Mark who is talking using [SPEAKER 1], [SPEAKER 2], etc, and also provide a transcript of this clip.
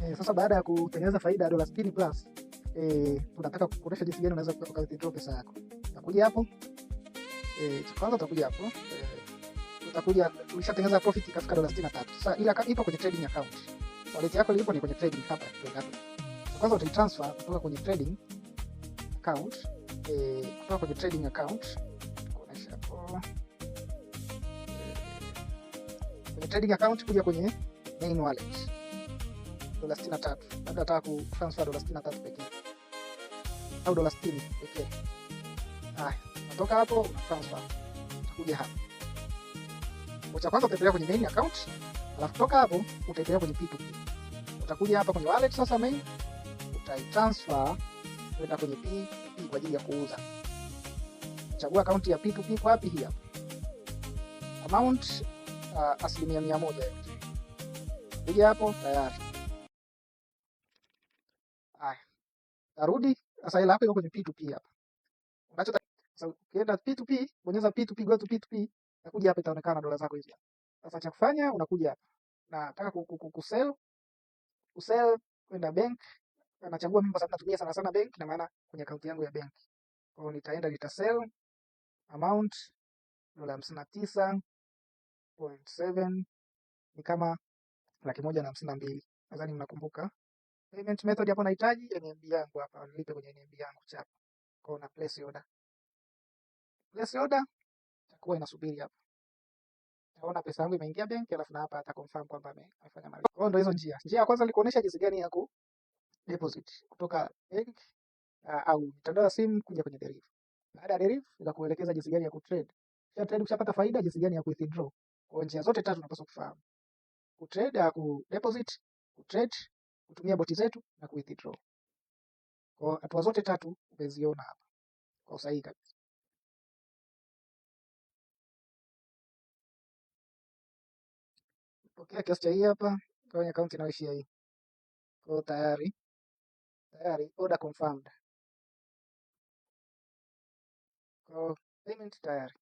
[SPEAKER 1] Sasa baada ya kutengeneza faida ya $60 plus, tunataka kukuonesha jinsi gani unaweza withdraw pesa yako. Utakuja hapo, cha kwanza utakuja hapo, utakuja ulishatengeneza profit ikafika $63. Sasa ila ipo kwenye trading account. Wallet yako ilipo ni kwenye trading hapa ndio hapo. Kwanza utaitransfer kutoka kwenye trading account, kutoka kwenye trading account kuonesha hapo. Kwenye trading account kuja kwenye main wallet. $63. Labda nataka kutransfer $63 pekee au $60 pekee. Haya, natoka hapo una transfer. Utakuja hapa. Cha kwanza utaendelea kwenye main account, alafu toka hapo utaendelea kwenye P2P. Utakuja hapa kwenye wallet sasa main, utaitransfer kwenda kwenye P2P kwa ajili ya kuuza. Chagua account ya P2P kwa wapi hii hapa. Amount 100% yote. Kuja hapo tayari. Haya. Tarudi sasa hela yako iko kwenye P2P hapa. Unachotaka ukienda P2P, bonyeza P2P, go to P2P, nakuja hapa itaonekana dola zako hizi hapa. Sasa cha kufanya unakuja hapa. Nataka kusell kwenda bank. Nachagua mimi kwa sababu natumia sana sana bank, na maana kwenye account yangu ya bank. Kwa hiyo nitaenda nitasell amount $59.7 ni kama 152,000. Nadhani mnakumbuka. Payment method hapo nahitaji NMB yangu hapa, nilipe kwenye NMB yangu chapa. Kwa na place order. Place order itakuwa inasubiri hapa. Naona pesa yangu imeingia bank, alafu na hapa ata confirm kwamba amefanya malipo. Kwa hiyo ndio hizo njia. Njia ya kwanza nilikuonesha jinsi gani ya ku deposit kutoka bank au mtandao wa simu kuja kwenye deriv. Baada ya deriv nikakuelekeza jinsi gani ya kutrade. Kisha trade ukishapata faida, jinsi gani ya withdraw. Kwa njia zote tatu unapaswa kufahamu. Kutrade au kudeposit, kutrade, kutumia boti zetu na kuwithdraw. Kwa hatua zote tatu umeziona hapa kwa usahihi kabisa. Pokea kiasi cha hii hapa kwenye account inayoishia hii. Kwa tayari order confirmed. Kwa payment tayari.